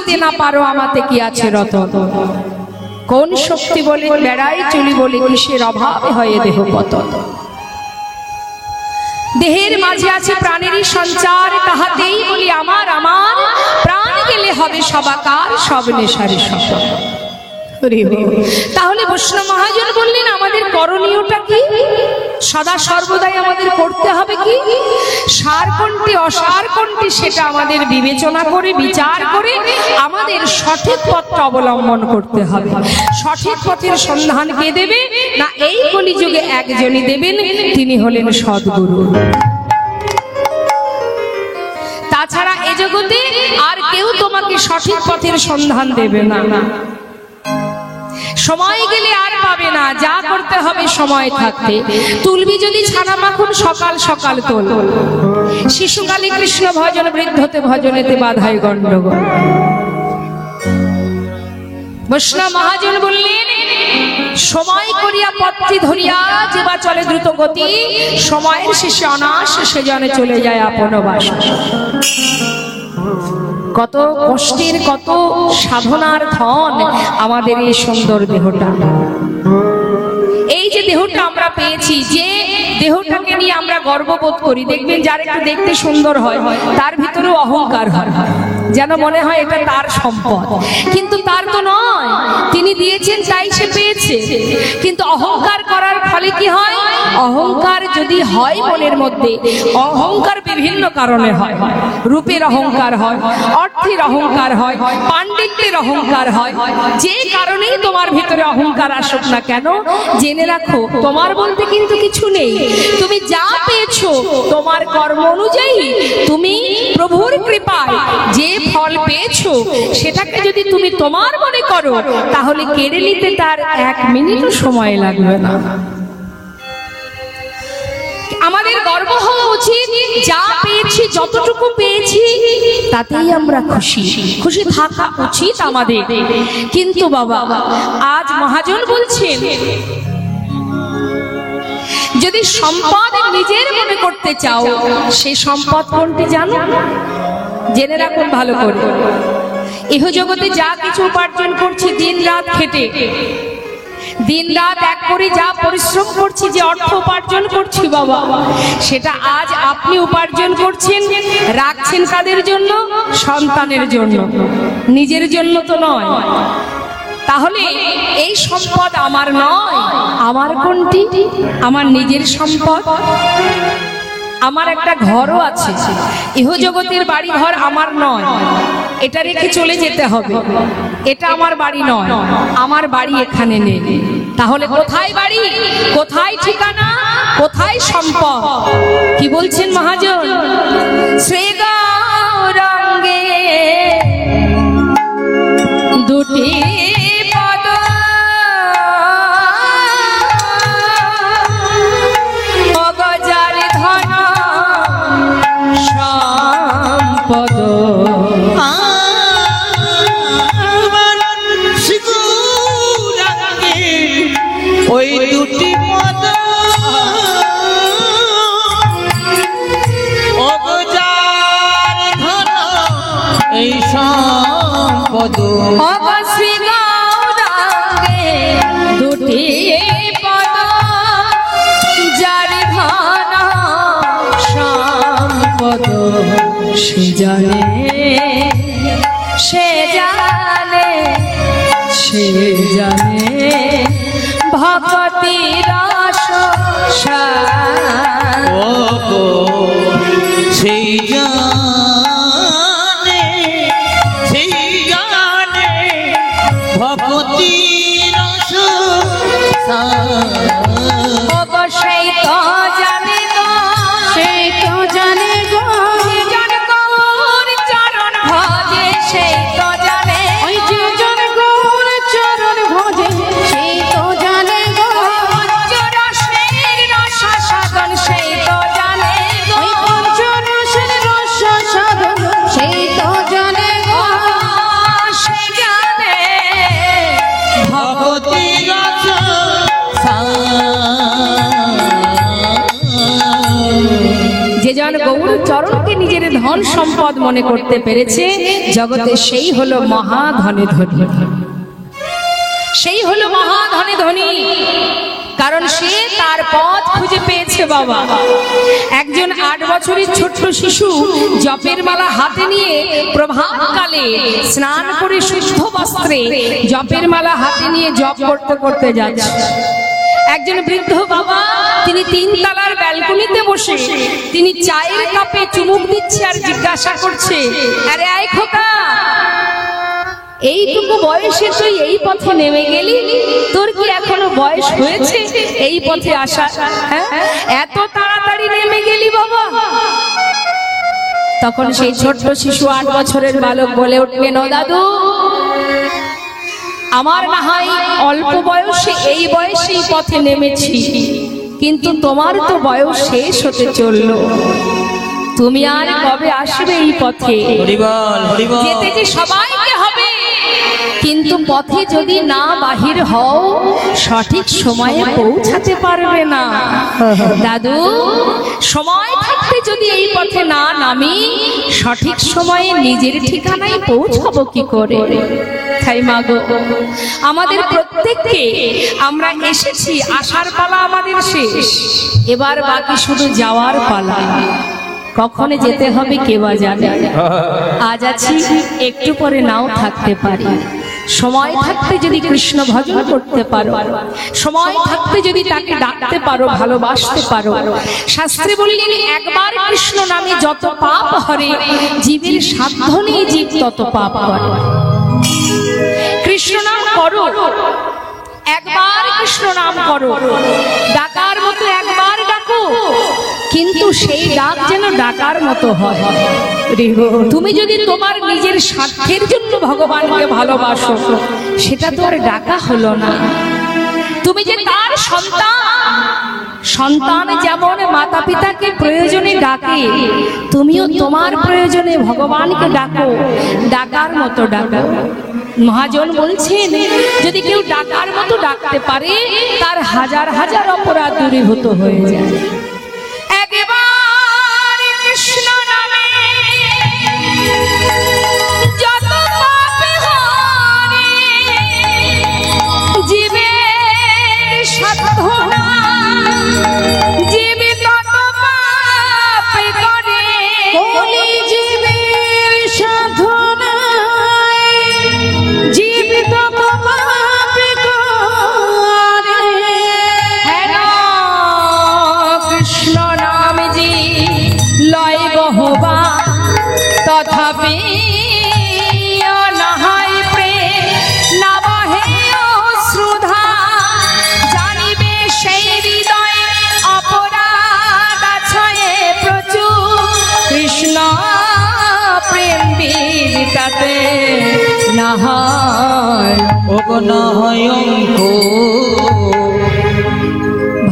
বুঝিতে না পারো আমাতে কি আছে রতন। কোন শক্তি বলে বেড়াই চলি বলে কিসের অভাবে হয়ে দেহ পতন। দেহের মাঝে আছে প্রাণেরই সঞ্চার, তাহাতেই বলি আমার আমার, প্রাণ গেলে হবে সবাকার, সব নেশারে সফল। তাহলে বৈষ্ণব মহাজন বললেন আমাদের করণীয়টা কি? সদা সর্বদাই আমাদের করতে হবে কি? সার কোনটি অসার কোনটি সেটা আমাদের বিবেচনা করে বিচার করে আমাদের সঠিক পথটা অবলম্বন করতে হবে। সঠিক পথের সন্ধান কে দেবে না? এই কলিযুগে একজনই দেবেন, তিনি হলেন সদ্গুরু। তাছাড়া এ জগতে আর কেউ তোমাকে সঠিক পথের সন্ধান দেবে না। সময় গেলে আর পাবে না, যা করতে হবে সময় থাকতে। তুলবি যদি ছানা মাখন সকাল সকাল তোল, শিশুকালে কৃষ্ণ ভজন, বৃদ্ধতে ভজনেতে বাধায় গণ্ডগোল। বৈষ্ণব মহাজন বললেন সময় করিয়া পত্রী ধরিয়া যেবা চলে দ্রুত গতি, সময়ের শেষে অনাশ সে জনে চলে যায় আপন বাস। কত কষ্টের কত সাধনার ধন আমাদের এই সুন্দর দেহটা। এই যে দেহটা আমরা পেয়েছি, যে দেহটাকে নিয়ে আমরা গর্ববোধ করি, দেখবেন যার একটু দেখতে সুন্দর হয় তার ভিতরেও অহংকার হয়, যেন মনে হয় এটা তার সম্পদ, কিন্তু তার তো নয়। তিনি দিয়েছেন তাই সে পেয়েছে। কিন্তু অহংকার করার ফলে কি হয়? অহংকার যদি হয় মনের মধ্যে, অহংকার বিভিন্ন কারণে হয়। রূপের অহংকার হয়, অর্থের অহংকার হয়, পাণ্ডিত্যের অহংকার হয়। যে কারণেই তোমার ভিতরে অহংকার আসুক না কেন, জেনে রাখো তোমার বলতে কিন্তু কিছু নেই। তুমি যা পেয়েছো তোমার কর্ম অনুযায়ী, তুমি প্রভুর কৃপায় যে ফল পেয়েছো সেটাকে যদি তুমি তোমার মনে করো, তাহলে কেড়ে নিতে তার 1 মিনিটও সময় লাগবে না। আমাদের গর্ব হওয়া উচিত, যা পেয়েছি যতটুকু পেয়েছি তাতেই আমরা খুশি। খুশি থাকা উচিত আমাদের। কিন্তু বাবা আজ মহাজন বলছেন যদি সম্পদ নিজের মনে করতে চাও, সেই সম্পদ কোনটি জানো? জেনে রাখুন ভালো করে। ইহ জগতে যা কিছু উপার্জন করছি দিন রাত খেটে, দিন রাত এক করে যা পরিশ্রম করছি, যে অর্থ উপার্জন করছি বাবা, সেটা আজ আপনি উপার্জন করছেন, রাখছেন কাদের জন্য? সন্তানের জন্য, নিজের জন্য তো নয়। তাহলে এই সম্পদ আমার নয়, আমার কোনটি? আমার নিজের সম্পদ। আমার একটা ঘরও আছে, ইহ জগতের বাড়ি ঘর আমার নয়, এটা রেখে চলে যেতে হবে। এটা আমার বাড়ি নয়, আমার বাড়ি এখানে নেই। তাহলে কোথায় বাড়ি, কোথায় ঠিকানা, কোথায় সম্পদ? কি বলছেন মহাজন? শ্রী গৌরাঙ্গে দুটি পদ, অগজার ধন সম্পদ। ওই দুটি পদ অগজার ধন এই সম্পদ। শ্রী গৌরাঙ্গে দুটি পদ, যার ধন সম্পদ। সে জানে, সে জানে, সে জানে ভক্তি রস সেই জানে, সেই জানে ভক্তি রস। অবশ্যই তো জানে গো, সেই তো জানে গো, জন গৌর চরণ ভজে সেই তো জানে, ওই যে জন গৌর চরণ ভজে সেই তো জানে গো, পঞ্চরসের রস সাধন সেই তো জানে গো, ওই পঞ্চরসের ধন সম্পদ মনে করতে পেরেছে জগতে, সেই হলো মহাধনে ধনী, সেই হলো মহাধনে ধনী। কারণ সে তার পথ খুঁজে পেয়েছে বাবা। একজন 8 বছরের ছোট্ট শিশু জপের মালা হাতে নিয়ে প্রভাতকালে স্নান করে শুদ্ধ বস্ত্রে জপের মালা হাতে নিয়ে জপ করতে করতে যাচ্ছে। একজন বৃদ্ধ বাবা, তিনি 3 তলার ব্যালকনিতে বসে তিনি চায়ের কাপে চুমুক দিচ্ছে আর জিজ্ঞাসা করছে, আরে আয় খোকা, এইটুকু বয়সে তুই এই পথে নেমে গেলি, তোর কি এখনো বয়স হয়েছে এই পথে আসা? হ্যাঁ, এত তাড়াতাড়ি নেমে গেলি বাবা। তখন সেই ছোট্ট শিশু 8 বছরের বালক বলে উঠলেন, ও দাদু, আমার না হয় অল্প বয়সে এই বয়সেই পথে নেমেছি, কিন্তু তোমার তো বয়স শেষ হতে চললো, তুমি আর কবে আসবে এই পথে? যেতে যে সবাইকে হবে, কিন্তু পথে যদি না বাহির হও সঠিক সময়ে পৌঁছাতে পারবে না। দাদু, সময় থাকতে যদি এই পথে না নামি সঠিক সময়ে নিজের ঠিকানায় পৌঁছাবো কি করে? তাই মাগো, আমাদের প্রত্যেককে আমরা এসেছি, আসার পালা আমাদের শেষ, এবার বাকি শুধু যাওয়ার পালা। কখনো যেতে হবে কে বা জানে। আজ আছি, একটু পরে নাও থাকতে পারি। সময় থাকতে যদি কৃষ্ণ ভজন করতে পারো, সময় থাকতে যদি তাকে ডাকতে পারো, ভালোবাসতে পারো, শাস্ত্রে বললেন একবার কৃষ্ণ নামে যত পাপ হরে, জীবের সাধ্য নেই জীব তত পাপ করে। কৃষ্ণ নাম করো, একবার কৃষ্ণ নাম করো, ডাকার মতো একবার ডাকো, কিন্তু সেই ডাক যেন ডাকার মতো হয়। তুমি যদি তোমার নিজের স্বার্থের জন্য ভগবানকে ভালোবাসো, সেটা তো আর ডাকা হলো না। তুমি যে তার সন্তান, সন্তান যেমন মাতা পিতাকে প্রয়োজনে ডাকে, তুমিও তোমার প্রয়োজনে ভগবানকে ডাকো, ডাকার মতো ডাকো। মহাজন বলছেন, যদি কেউ ডাকার মতো ডাকতে পারে, তার হাজার হাজার অপরাধ দূরীভূত হয়ে যায়। একবার কৃষ্ণ নামে যত পাপ হরে, জীবের সাধনা জীবে তত পাপ করে, বলি জীবের সাধনা জীব তত পাপ করে। হেন কৃষ্ণ নাম জি লয় বহুবা, তথাপি অনাহায় প্রেম না বহে অশ্রুধা, জানিবে সেই হৃদয় অপরাধ আছে প্রচুর, কৃষ্ণ প্রেম বীর তাতে না হয় অঙ্ক।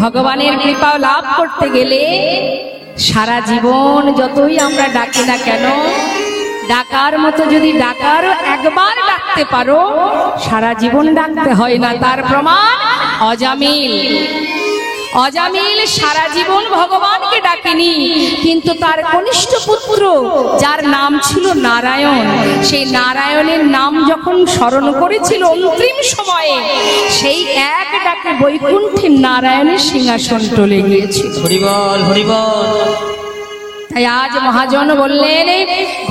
ভগবানের কৃপা লাভ করতে গেলে সারা জীবন যতই আমরা ডাকি না কেন, ডাকার মতো যদি ডাকারও একবার ডাকতে পারো, সারা জীবন ডাকতে হয় না। তার প্রমাণ অজামিল। অজামিল সারা জীবন ভগবানকে ডাকেনি, কিন্তু তার কনিষ্ঠ পুত্র যার নাম ছিল নারায়ণ, সেই নারায়ণের নাম যখন স্মরণ করেছিল অন্তিম সময়ে, সেই এক ডাকে বৈকুণ্ঠে নারায়ণের সিংহাসন টলে গিয়েছিল। হরিবল হরিবল। তাই আজ মহাজন বললেন,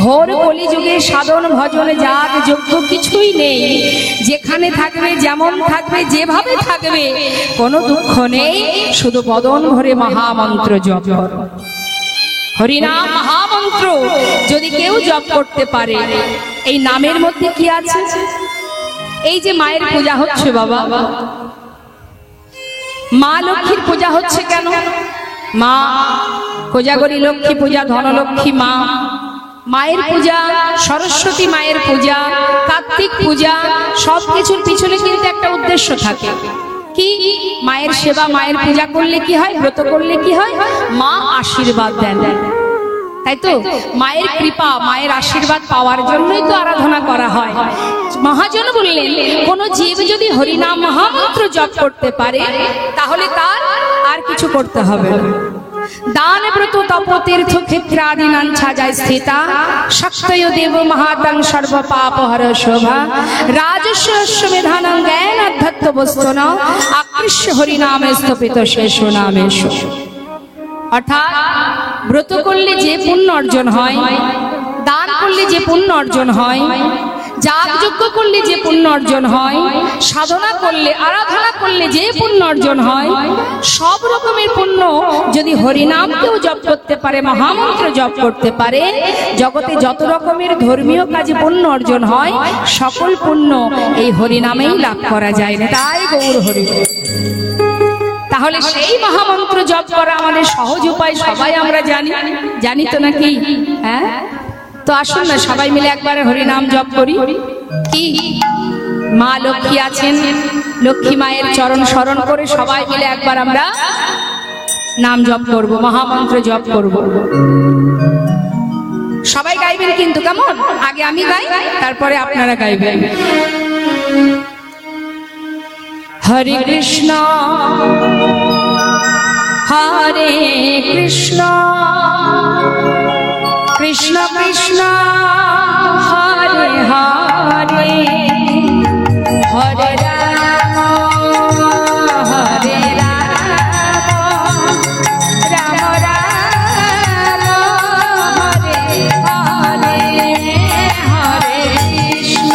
ঘোর কলিযুগে সাধন ভজন জাত যোগ্য কিছুই নেই। যেখানে থাকবে, যেমন থাকবে, যেভাবে থাকবে, কোনো দুঃখ নেই, শুধু বদন ভরে মহামন্ত্র জপ করো। হরিনাম মহামন্ত্র যদি কেউ জপ করতে পারে, এই নামের মধ্যে কি আছে? এই যে মায়ের পূজা হচ্ছে বাবা, মা লক্ষ্মীর পূজা হচ্ছে কেন? মা কোজাগরী লক্ষ্মী পূজা, ধনলক্ষ্মী মা, মায়ের পূজা, সরস্বতী মায়ের পূজা, কার্তিক পূজা, সবকিছুর পিছনে কিন্তু একটা উদ্দেশ্য থাকে। কি? মায়ের সেবা, মায়ের পূজা করলে কি হয়? ব্রত করলে কি হয়? মা আশীর্বাদ দেন। তাই তো, মায়ের কৃপা, মায়ের আশীর্বাদ পাওয়ার জন্যই তো আরাধনা করা হয়। মহাজন বললেন, কোন জীব যদি হরিনাম মহামন্ত্র জপ করতে পারে, তাহলে তার আর কিছু করতে হবে না। दान व्रत तप तीर्थ क्षेत्रादीनां छाजाय स्थिता शक्तयो देव महातं सर्व पाप हर शोभा राजस्व विधानं ज्ञान अध्यत्त वस्तुन आकृष्य हरिनामे स्तपित शेष नामेश। অর্থাৎ ব্রত করলে যে পুণ্য অর্জন হয়, দান করলে যে পুণ্য অর্জন হয়, যাগযজ্ঞ করলে যে পুণ্য অর্জন হয়, সাধনা করলে আরাধনা করলে যে পুণ্য অর্জন হয়, সব রকমের পুণ্য যদি হরিনামকেও জপ করতে পারে, মহামন্ত্র জপ করতে পারে, জগতে যত রকমের ধর্মীয় কাজে পুণ্য অর্জন হয় সকল পুণ্য এই হরিনামেই লাভ করা যায় না। তাই গৌর হরি। তাহলে সেই মহামন্ত্র জপ করা আমাদের সহজ উপায় সবাই আমরা জানি তো নাকি? হ্যাঁ, তো আসুন না সবাই মিলে একবার হরিনাম জপ করি। কি মা লক্ষ্মী আছেন, লক্ষ্মী মায়ের চরণ স্মরণ করে সবাই মিলে একবার আমরা নাম জপ করব, মহামন্ত্র জপ করব। সবাই গাইবেন কিন্তু, কেমন? আগে আমি গাই, তারপরে আপনারা গাইবেন। হরে কৃষ্ণ হরে কৃষ্ণ কৃষ্ণ কৃষ্ণ হরে হরে হরে রাম হরে রাম রাম রাম হরে হরে হরে কৃষ্ণ।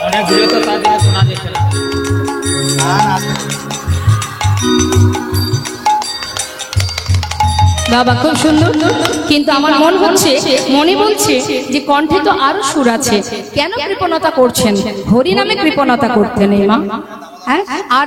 অনেক ঘুরে তো তার দিনে শোনা যেতে না। বাবা খুব সুন্দর, কিন্তু আমার মনে বলছে যে কণ্ঠে তো আরো সুর আছে, কেন কৃপণতা করছেন? হরি নামে কৃপণতা করতে নেই মা। হ্যাঁ, আর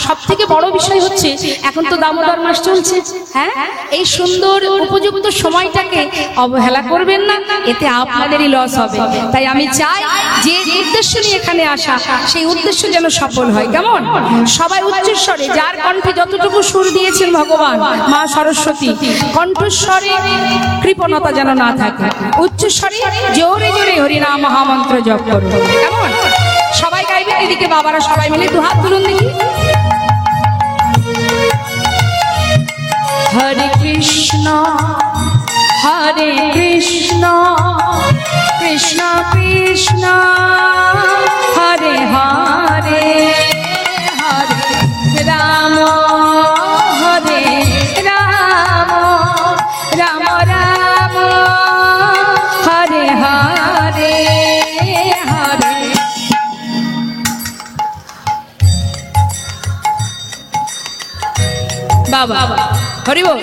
সব থেকে বড় বিষয় হচ্ছে এখন তো দামোদর মাস চলছে। হ্যাঁ, এই সুন্দর উপযুক্ত সময়টাকে অবহেলা করবেন না, এতে আপনাদেরই লস হবে। তাই আমি চাই যে উদ্দেশ্য নিয়ে এখানে আসা, সেই উদ্দেশ্য যেন সফল হয়। কেমন? সবাই উচ্চস্বরে, যার কণ্ঠে যতটুকু সুর দিয়েছেন ভগবান মা সরস্বতী, কণ্ঠস্বরে কৃপণতা যেন না থাকে, উচ্চস্বরে জোরে জোরে হরিনাম মহামন্ত্র জপ করুন। কেমন? সবাই গাইবেন। এদিকে বাবারা সবাই মিলে দু হাত তুলুন দেখি। হরে কৃষ্ণ হরে কৃষ্ণ কৃষ্ণ কৃষ্ণ হরে হরে হরে রাম হরে রাম রাম রাম হরে হরে হরে। বাবা হরি বল।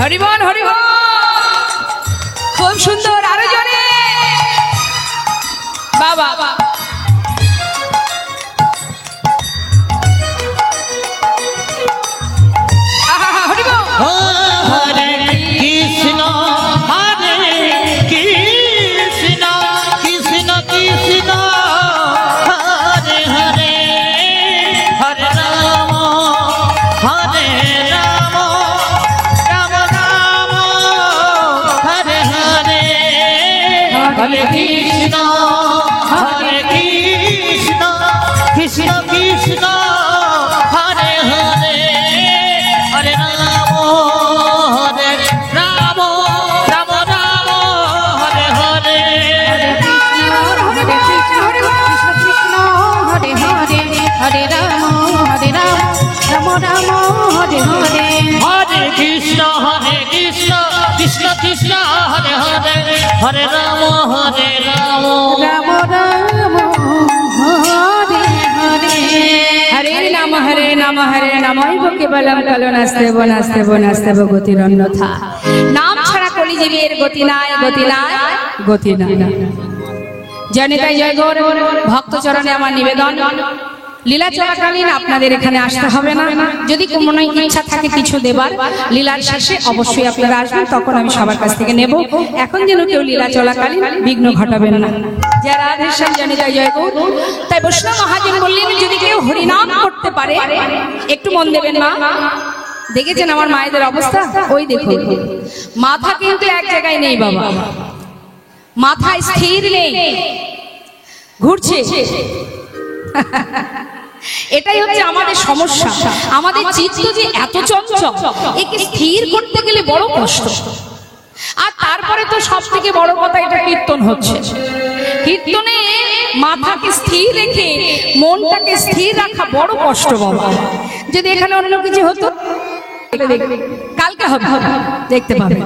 হরিবল হরিবল, খুব সুন্দর, আরো জোরে বাবা। হরিবল। হরে কৃষ্ণ হরে কৃষ্ণ কৃষ্ণ কৃষ্ণ হরে হরে হরে রাম হরে রাম রাম রাম হরে হরে হরে কৃষ্ণ হরে কৃষ্ণ কৃষ্ণ কৃষ্ণ হরে হরে হরে রাম হরে রাম রাম রাম হরে হরে হরে কৃষ্ণ হরে কৃষ্ণ হরে হরে হরে রাম রাম রাম হরে হরে হরে কৃষ্ণ কৃষ্ণ কৃষ্ণ হরে হরে হরে রাম রাম রাম রাম হরে নমঃ কেবলম কলো নাস্তেব গতির অন্যথা। নাম ছাড়া কলিজীবের গতি নাই, গতি নাই, গতি নাই। জানি তাই জয় গৌর ভক্ত চরণে আমার নিবেদন, লীলা চলাকালীন আপনাদের এখানে আসতে হবে না। যদি কোনো ইচ্ছা থাকে কিছু দেবার লীলার শেষে অবশ্যই আপনারা আসবেন, তখন আমি সবার কাছ থেকে নেব। এখন যেন কেউ লীলা চলাকালীন বিঘ্ন ঘটাবেন না। যারা আদেশান জানি তাই জয় গৌর। তাই বৈষ্ণব মহাজন বললেন যদি কেউ হরিনাম করতে পারে, একটু মন দেবেন মা। দেখেছেন আমার মায়েদের অবস্থা? ওই দেখুন মাথা কিন্তু এক জায়গায় নেই বাবা, মাথা স্থির নেই, ঘুরছে। এটাই হচ্ছে আমাদের সমস্যা। আমাদের চিত্ত যে এত চঞ্চল, একে স্থির করতে গেলে বড় কষ্ট। আর তারপরে তো সব থেকে বড় কথা, এটা কীর্তন হচ্ছে। কীর্তনে মাথাকে স্থির রেখে মনটাকে স্থির রাখা বড় কষ্ট বাবা। যদি এখানে অন্য কিছু হতো, কালকে হবে, দেখতে পাবে।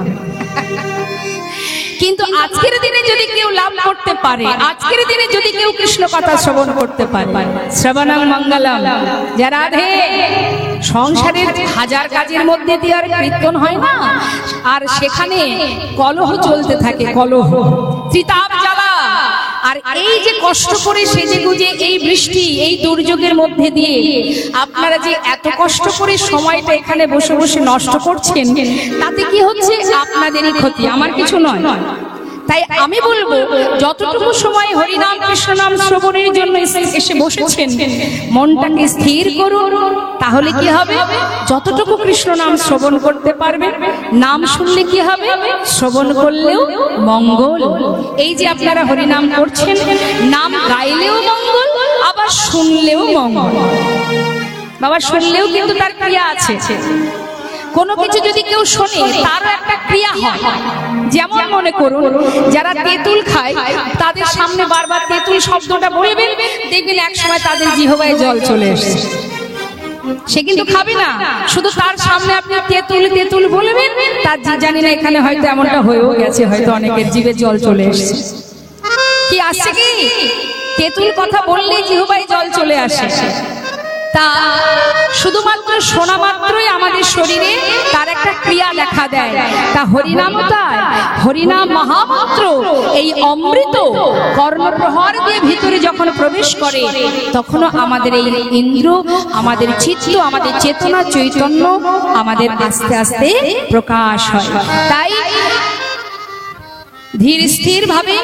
কিন্তু আজকের দিনে যদি কেউ লাভ করতে পারে, আজকের দিনে যদি কেউ কৃষ্ণ কথা শ্রবণ করতে পারে, শ্রবণং মঙ্গলম। যারা রাধে সংসারের হাজার কাজের মধ্যে দিয়ে আর কীর্তন হয় না, আর সেখানে কলহ চলতে থাকে, কলহ, ত্রিতাপ জ্বালা। আর এই যে কষ্ট করে সেজে গুজে এই বৃষ্টি, এই দুর্যোগের মধ্যে দিয়ে আপনারা যে এত কষ্ট করে সময়টা এখানে বসে বসে নষ্ট করছেন, তাতে কি হচ্ছে? আপনাদেরই ক্ষতি, আমার কিছু নয়। তাই আমি বলবো, যতটুকু সময় হরিনাম কৃষ্ণ নাম শ্রবণের জন্য এসে বসেছেন, মনটাকে স্থির করুন। তাহলে কি হবে? যতটুকু কৃষ্ণ নাম শ্রবণ করতে পারবেন। নাম শুনলে কি হবে? শ্রবণ করলেও মঙ্গল। এই যে আপনারা হরিনাম করছেন, নাম গাইলেও মঙ্গল, আবার শুনলেও মঙ্গল। বাবা শুনলেও কিন্তু তার ক্রিয়া আছে। কোনো কিছু যদি কেউ শোনে, তারও একটা ক্রিয়া হয়। যেমন মনে করুন, যারা তেঁতুল খায়, তাদের সামনে বারবার তেঁতুল শব্দটা বলবেন, দেখবেন এক সময় তাদের জিহ্বায় জল চলে এসেছে। সে কিন্তু খাবে না, শুধু তার সামনে আপনি তেঁতুল তেঁতুল বলবেন, তার জানি না এখানে হয়তো এমনটা হয়েও গেছে, হয়তো অনেকের জিভে জল চলে এসেছে। কি আসছে? কি তেঁতুল কথা বললেই জিহ্বায় জল চলে আসে। তা শুধুমাত্র শোনা মাত্রই আমাদের শরীরে তার একটা ক্রিয়া দেখা দেয়। তা হরিনাম, তাই হরিনাম মহামন্ত্র, এই অমৃত কর্ণপ্রহার দিয়ে ভিতরে যখন প্রবেশ করে, তখনও আমাদের এই ইন্দ্র, আমাদের চিত্ত, আমাদের চেতনা, চৈতন্য আমাদের আস্তে আস্তে প্রকাশ হয়। তাই ধীর স্থির ভাবে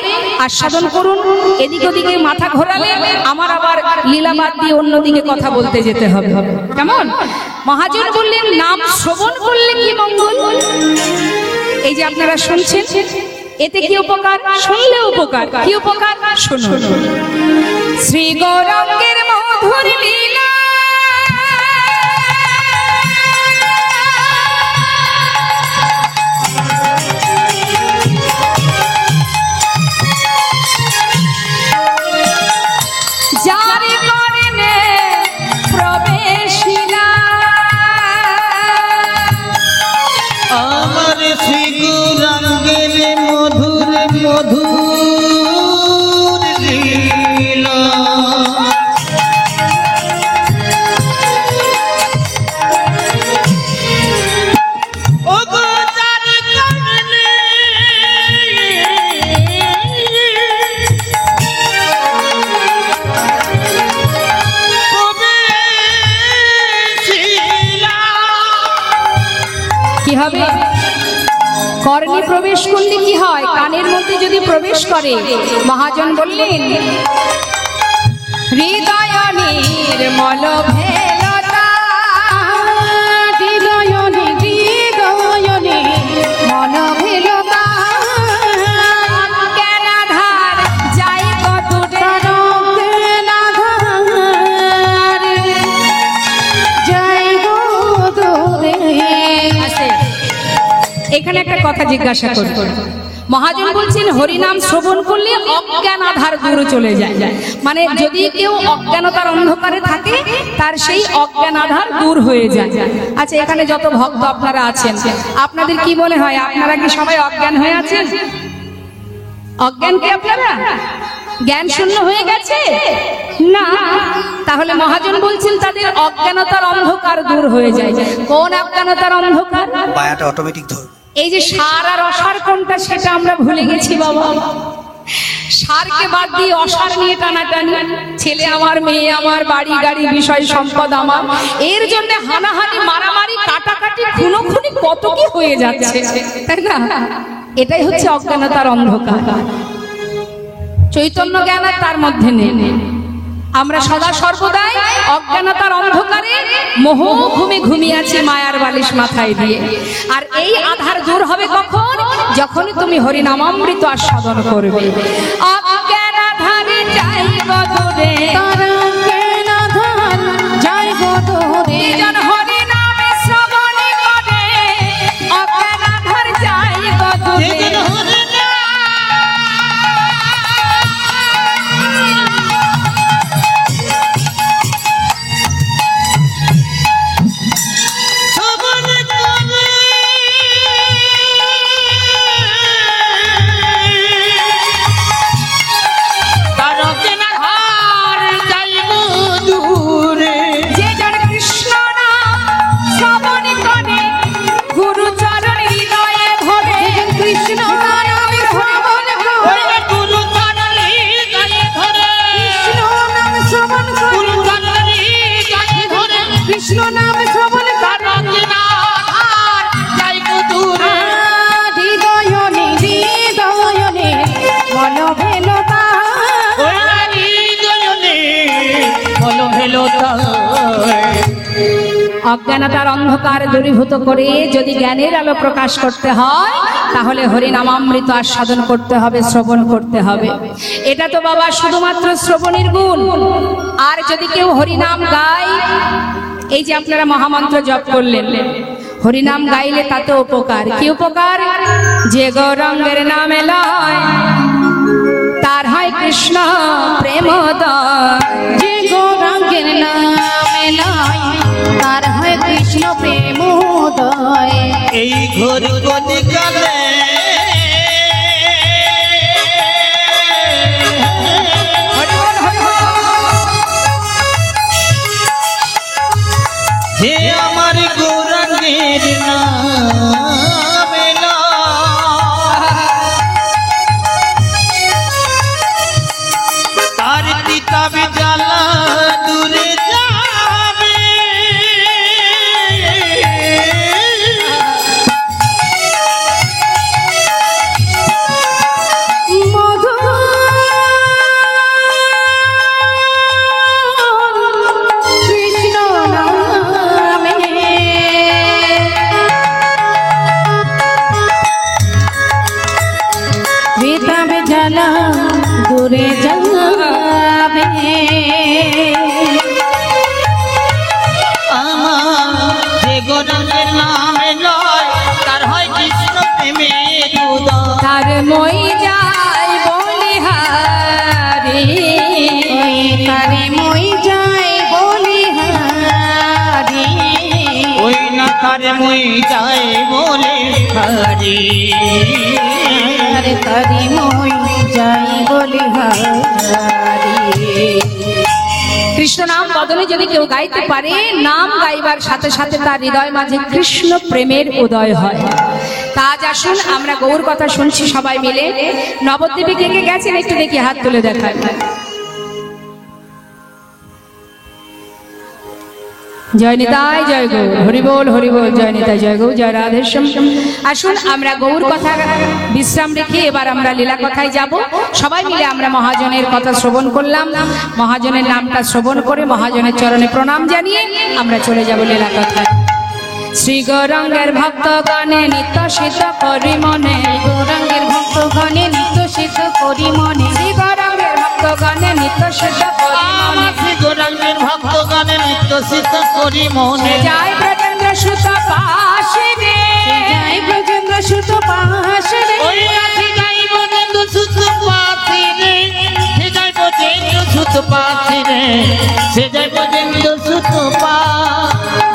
আস্বাদন করুন। এদিক ওদিকে মাথা ঘোরালে আমার আবার লীলাবাদ দিয়ে অন্যদিকে কথা বলতে যেতে হবে। কেমন? মহাজন বললেন নাম শ্রবণ করলে কি মঙ্গল। এই যে আপনারা শুনছেন, এতে কি উপকার? শুনলে উপকার। কি উপকার? শুনুন। শ্রী গৌরাঙ্গের মধুর লীলা, আমার শ্রী গৌরাঙ্গের মধুর মধুর লীলা, ও গো যার কারণে কি হবে? কর্ণে প্রবেশ করলে কি হয়? কানের মধ্যে যদি প্রবেশ করে, মহাজন বললেন হৃদয় নির্মল ভেলতা, হৃদয় নির্মল ভেলতা, জ্ঞানাধার যাই কত জ্ঞানাধার যাই কত। এখানে একটা কথা জিজ্ঞাসা করি। মহাজন বলছেন হরিনাম শ্রবণ করলে অজ্ঞান আধার দূর চলে যায়। মানে যদি কেউ অজ্ঞানতার অন্ধকারে থাকে, তার সেই অজ্ঞান আধার দূর হয়ে যায়। আচ্ছা, এখানে যত ভক্ত আপনারা আছেন, আপনাদের কি মনে হয় আপনারা কি সবাই অজ্ঞান হয়ে আছেন? অজ্ঞান কি আপনারা? জ্ঞান শূন্য হয়ে গেছে? না। তাহলে মহাজন বলছেন তাদের অজ্ঞানতার অন্ধকার দূর হয়ে যায়। কোন অজ্ঞানতার অন্ধকার? পায়াটা অটোমেটিক ধর। এই যে সার আর অসার কোনটা সেটা আমরা ভুলে গেছি বাবা। সারকে বাদ দিয়ে অসার নিয়ে টানাটানি, ছেলে আমার, মেয়ে আমার, বাড়ি গাড়ি বিষয় সম্পদ আমার, এর জন্য হানাহানি মারামারি কাটাকাটি খুনোখুনি কত কি হয়ে যাচ্ছে, তাই না? এটাই হচ্ছে অজ্ঞানতার অন্ধকার। চৈতন্য জ্ঞান আর তার মধ্যে নেই। আমরা সদা সর্বদাই অজ্ঞানতার অন্ধকারে মোহ ঘুমিয়ে আছি মায়ার বালিশ মাথায় দিয়ে। আর এই আধার দূর হবে কখন? যখনই তুমি হরিনামামৃত আস্বাদন করবে। অজ্ঞান আধারে যাইব দূরে, হরিনামে শ্রবণ করে অজ্ঞান আধার যাইব দূরে। অজ্ঞানতার অন্ধকার দূরীভূত করে যদি জ্ঞানের আলো প্রকাশ করতে হয়, তাহলে হরিনামামৃত আস্বাদন করতে হবে, শ্রবণ করতে হবে। এটা তো বাবা শুধুমাত্র শ্রবণের গুণ। আর যদি কেউ হরিনাম গায়, এই যে আপনারা মহামন্ত্র জপ করলেন, হরিনাম গাইলে তাতে উপকার। কি উপকার? যে গৌরাঙ্গের নামে লয় তার হয় কৃষ্ণ প্রেমোদয়। যে গৌরাঙ্গের নামে লয় তার হয় কৃষ্ণ প্রেমোদয়। এই ঘোর কলিকালে যে আমার গৌরাঙ্গের নামে তার কিতাবে জ্বালা দূরে যাবে। কৃষ্ণ নামে বেতাবে জ্বালা দূরে যাবে। আমার যে গৌরাঙ্গের নামে লয় তার হয় কৃষ্ণ প্রেমের উদয়। তার মই যায় বলিহারি, তারে মই যায় বলিহারি। ওই না তারে মই যায় বলে হারি। তারে তারে মই যাই বলিহারি। কৃষ্ণ নাম বদলে যদি কেউ গাইতে পারে, নাম গাইবার সাথে সাথে তার হৃদয় মাঝে কৃষ্ণ প্রেমের উদয় হয়। তাজ আসুন, আমরা গৌর কথা শুনছি সবাই মিলে। নবদ্বীপে কে কে গেছেন একটু দেখি, হাত তুলে দেখায়। জয় নিতাই জয় গৌর, হরিবোল হরিবোল, জয় নিতাই জয় গৌর, জয় রাধেশ্যাম। আসুন আমরা গৌর কথা বিশ্রাম রেখে এবার আমরা লীলা কথায় যাব। সবাই মিলে আমরা মহাজনের কথা শ্রবণ করলাম, মহাজনের নামটা শ্রবণ করে মহাজনের চরণে প্রণাম জানিয়ে আমরা চলে যাব লীলা কথায়। শ্রী গৌরাঙ্গের ভক্তগণে নিত্য সিদ্ধ করি মনে, গৌরাঙ্গের ভক্তগণে নিত্য সিদ্ধ করি মনে। শ্রী গৌরাঙ্গের ভক্তগণে নিত্য সিদ্ধ করি মনে। শ্রী গৌরাঙ্গের ভক্তগণে নিত্য সিদ্ধ করি মনে। জয় ব্রজেন্দ্র সুত পাশে রে, জয় ব্রজেন্দ্র সুত পাশে রে। ওই রাশি যাই বন্ধু সুত পাশে রে, সে যাই বন্ধু সুত পাশে রে, সে যাই বন্ধু সুত পা।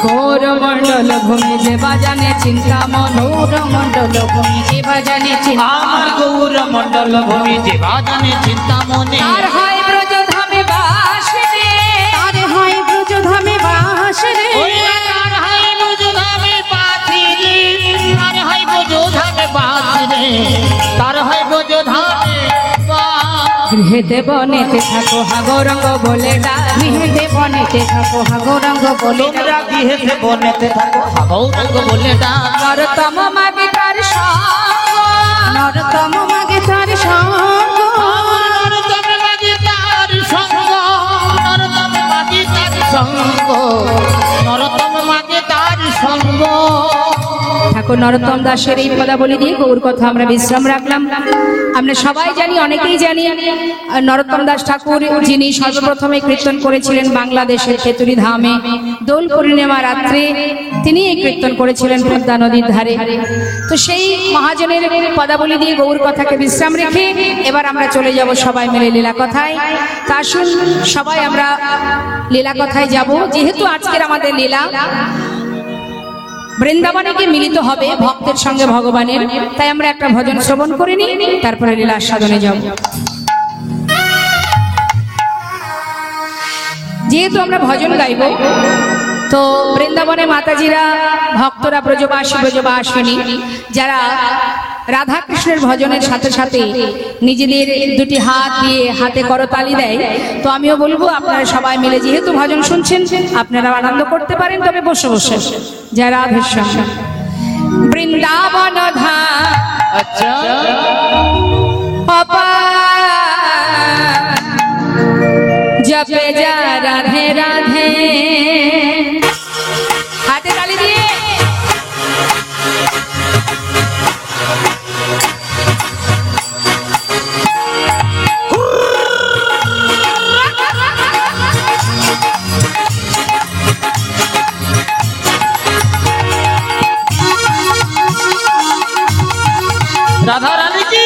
গৌর মণ্ডল ভূমি যে বাজানে চিন্তা মন, গৌর মণ্ডল ভূমি যে বাজানে আমার গৌর মণ্ডল ভূমি যে বাজানে চিন্তা মনে। তার হয় ব্রজ ধামে বাসে দাস রে ওই তার হয় বুঝো ধামে বাসিরে তার হয় বুঝো ধামে বাসিরে তার হয় বুঝো ধামে গৃহেতে বনেতে থাকো হাগরঙ্গ বলে ডাক গৃহেতে বনেতে থাকো হাগরঙ্গ বলে তোমরা গৃহেতে বনেতে থাকো গৌরঙ্গ বলে ডাক নরতম মাগে তার সঙ্গ নরতম মাগে তার সঙ্গ নরতম মাঝে তার সঙ্গ নরতম মাঝে তার সঙ্গ নরতম মাঝে তার সঙ্গ ঠাকুর নরোত্তম দাসের এই পদাবলী দিয়ে গৌর কথা আমরা বিশ্রাম রাখলাম। আমরা সবাই জানি, অনেকেই জানি, নরোত্তম দাস ঠাকুর যিনি সর্বপ্রথমে কীর্তন করেছিলেন বাংলাদেশের খেতুরি ধামে দোল পূর্ণিমা রাত্রে, তিনি এই কীর্তন করেছিলেন পদ্মা নদীর ধারে। তো সেই মহাজনের পদাবলী দিয়ে গৌর কথাকে বিশ্রাম রেখে এবার আমরা চলে যাব সবাই মিলে লীলা কথায়। তা আসুন সবাই আমরা লীলা কথায় যাব। যেহেতু আজকের আমাদের লীলা বৃন্দাবনে গিয়ে মিলিত হবে ভক্তের সঙ্গে ভগবানের, তাই আমরা একটা ভজন শ্রবণ করে নিই, তারপরে লীলা আস্বাদনে যাব। যেহেতু আমরা ভজন গাইব, তো বৃন্দাবনে মাতাজিরা ভক্তরা ব্রজবাসী ব্রজবাসিনী যারা রাধা কৃষ্ণের ভজনের সাথে সাথে নিজেদের দুটি হাত দিয়ে হাতে করতালি দেয়, তো আমিও বলবো আপনারা সবাই মিলে যেহেতু ভজন শুনছেন আপনারা আনন্দ করতে পারেন, তবে বসে বসে জয় রাধেশ্যাম। বৃন্দাবন ধাম আচ্ছা অপার জপে যা রাধে রাধে, হাতে তালি দিয়ে রাধা রানী কি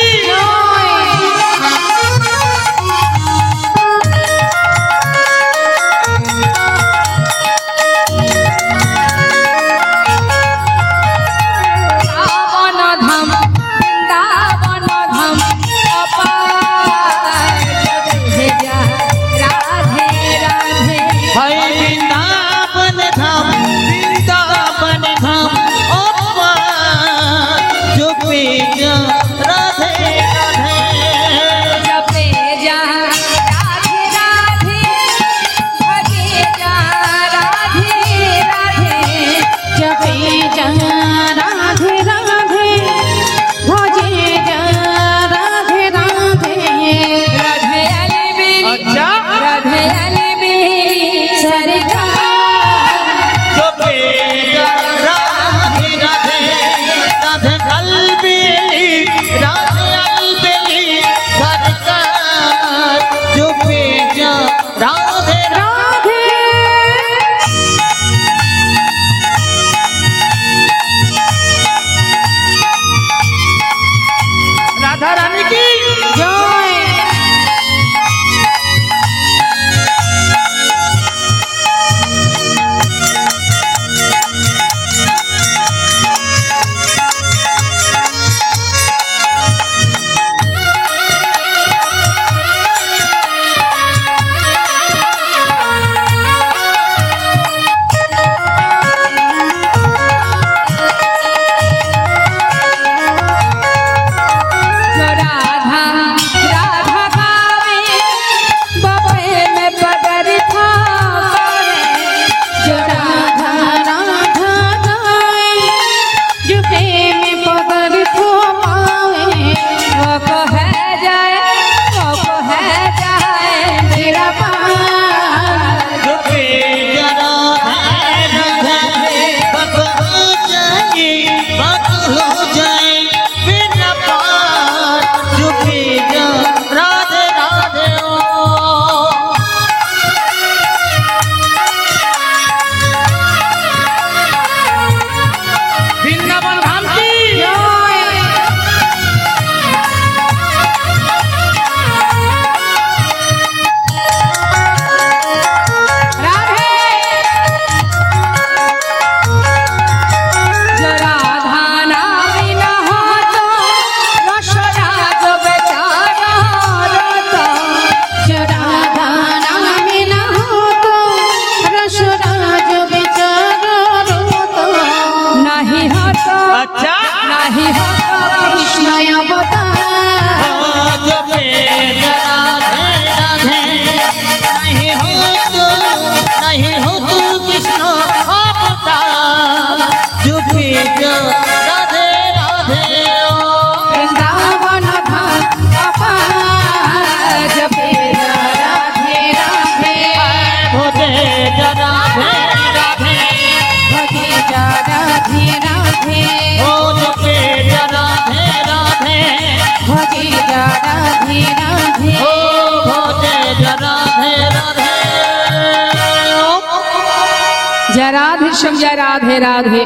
রাধেশ্যাম জয় রাধে রাধে।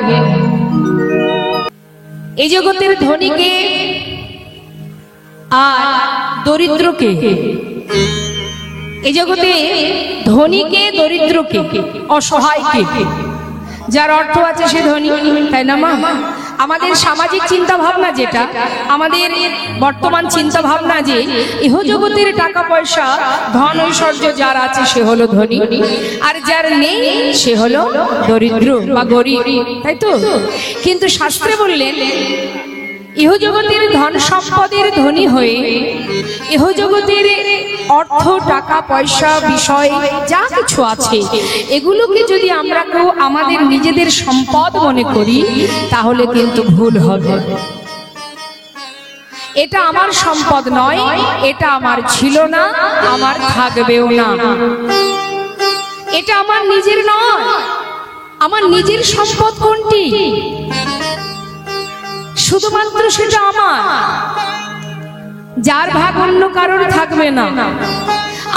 এই জগতের ধনীকে আর দরিদ্রকে, এই জগতে ধনীকে দরিদ্রকে অসহায়কে, যার অর্থ আছে সে ধনী, তাই না মা? আমাদের সামাজিক চিন্তা ভাবনা যেটা, আমাদের বর্তমান চিন্তা ভাবনা যে ইহজগতের টাকা পয়সা ধন ঐশ্বর্য যার আছে সে হলো ধনী, আর যার নেই সে হলো দরিদ্র বা গরিব, তাই তো? কিন্তু শাস্ত্রে বললেন ইহজগতের ধন সম্পদের ধনী হয়ে ইহজগতের অর্থ টাকা পয়সা বিষয় যা কিছু আছে এগুলোকে যদি আমরা কেউ আমাদের নিজেদের সম্পদ মনে করি তাহলে কিন্তু ভুল হবে। এটা আমার সম্পদ নয়, এটা আমার ছিল না, আমার থাকবেও না। এটা আমার নিজের নয়। আমার নিজের সম্পদ কোনটি? শুধুমাত্র সেটা আমার, যার ভাগ অন্য কারোর থাকবে না।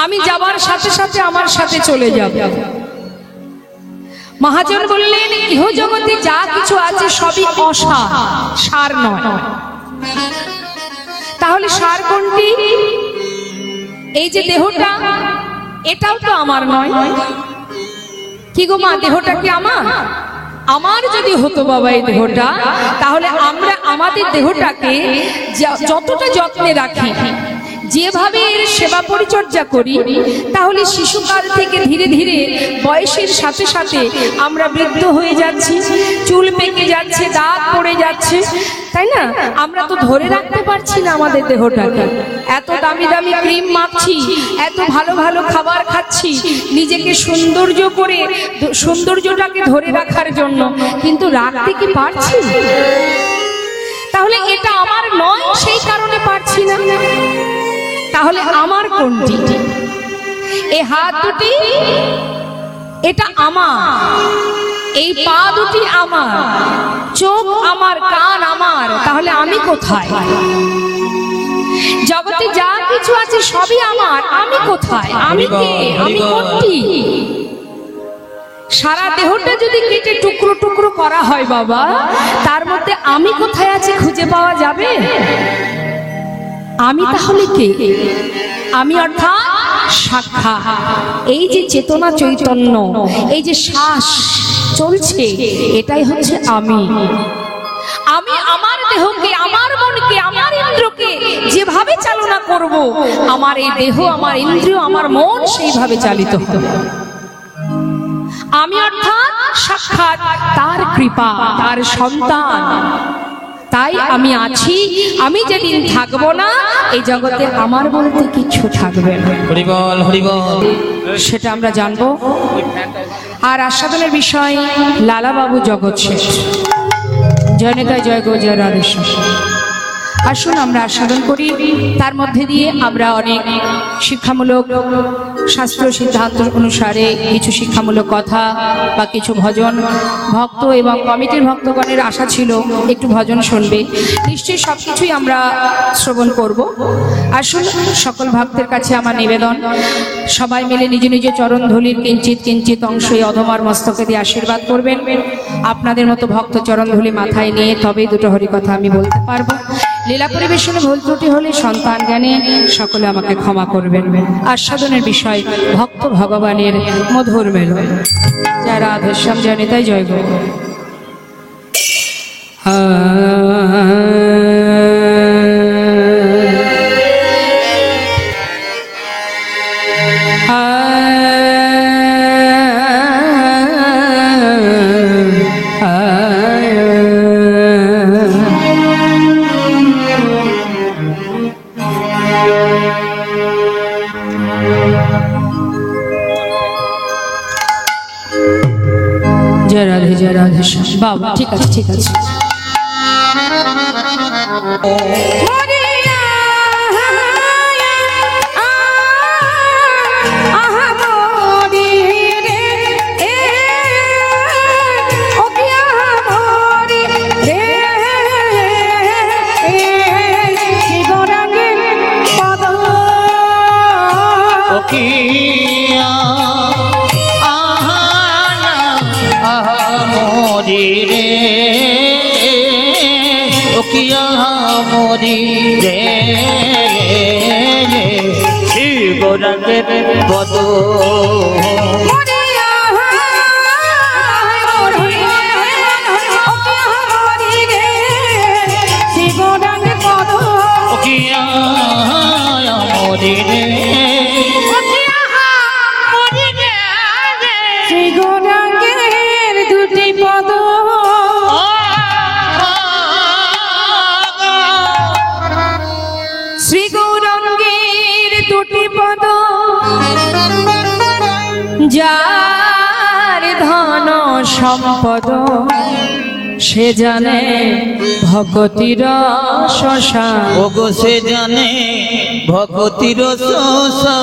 আমি যাবার সাথে সাথে আমার সাথে চলে যাবে। মহাজন বললেন ইহজগতে যা কিছু আছে সবই অসার, সার নয়। তাহলে সার কোনটি? এই যে দেহটা, এটাও তো আমার নয়। কি গো মা, দেহটা কি আমার? আমার যদি হতো বাবা এই দেহটা, তাহলে আমরা আমাদের দেহটাকে যতটা যত্নে রাখি, যেভাবে এর সেবা পরিচর্যা করি, তাহলে শিশুকাল থেকে ধীরে ধীরে বয়সের সাথে সাথে আমরা বৃদ্ধ হয়ে যাচ্ছি, চুল পেকে যাচ্ছে, দাগ পড়ে যাচ্ছে, তাই না? আমরা তো ধরে রাখতে পারছি না আমাদের দেহটাকে। এত দামি দামি ক্রিম মাখছি, এত ভালো ভালো খাবার খাচ্ছি নিজেকে সৌন্দর্য করে, সৌন্দর্যটাকে ধরে রাখার জন্য, কিন্তু রাখতে কি পারছি? তাহলে এটা আমার নয়, সেই কারণে পারছি না। তাহলে আমার কোনটি? এই হাত দুটি এটা আমার, এই পা দুটি আমার, চোখ আমার, কান আমার, তাহলে আমি কোথায়? জগতে যা কিছু আছে সবই আমার, আমি কোথায়? আমি কে? আমি কোনটি? সারা দেহটা যদি কেটে টুকরো টুকরো করা হয় বাবা, তার মধ্যে আমি কোথায় আছে খুঁজে পাওয়া যাবে? আমি তাহলে কে? আমি অর্থাৎ সাক্ষা, এই যে চেতনা চৈতন্য, এই যে শ্বাস চলছে, এটাই হচ্ছে আমি। আমি আমার দেহকে, আমার মনকে, আমার ইন্দ্রকে যেভাবে চালনা করব, আমার এই দেহ, আমার ইন্দ্রিয়, আমার মন সেইভাবে চালিত হবে। আমি অর্থাৎ সাক্ষাৎ তার কৃপা, তার সন্তান। তাই আমি আছি। আমি যেদিন থাকবো না এই জগতে আমার বলতে কিছু থাকবে না। হরি বল, হরি বল। সেটা আমরা জানবো। আর আস্বাদনের বিষয় লালাবাবু জগৎ শেষ। জয় নেতায় জয় গো, জয় রাধেশ্যাম। আসুন আমরা আস্বাদন করি। তার মধ্যে দিয়ে আমরা অনেক শিক্ষামূলক শাস্ত্র সিদ্ধান্ত অনুসারে কিছু শিক্ষামূলক কথা বা কিছু ভজন, ভক্ত এবং কমিটির ভক্তগণের আশা ছিল একটু ভজন শুনবে, নিশ্চয়ই সবকিছুই আমরা শ্রবণ করব। আসুন সকল ভক্তের কাছে আমার নিবেদন, সবাই মিলে নিজ নিজ চরণ ধুলির কিঞ্চিত কিঞ্চিত অংশ এই অধমার মস্তকে দিয়ে আশীর্বাদ করবেন। আপনাদের মতো ভক্ত চরণ ধুলি মাথায় নিয়ে তবেই দুটো হরিকথা আমি বলতে পারবো। লীলা পরিবেশনে ভুল ত্রুটি হলে সন্তান জ্ঞানে সকলে আমাকে ক্ষমা করবেন। আস্বাদনের বিষয় ভক্ত ভগবানের মধুর মেলন। জয় রাধেশ্যাম, জয় নিতাই জয় গো। জয় রাধে, জয় রাধে বাবা। ঠিক আছে, ঠিক আছে। আহা কিয়া মরি রে শ্রী গৌরাঙ্গের পদ কিয়া মরি রে শ্রী গৌরাঙ্গের দুটি পদ শ্রী গৌরাঙ্গের দুটি পদ যার ধন সম্পদ সে জানে ভগতির শশা ওগো সে জানে ভগতির শশা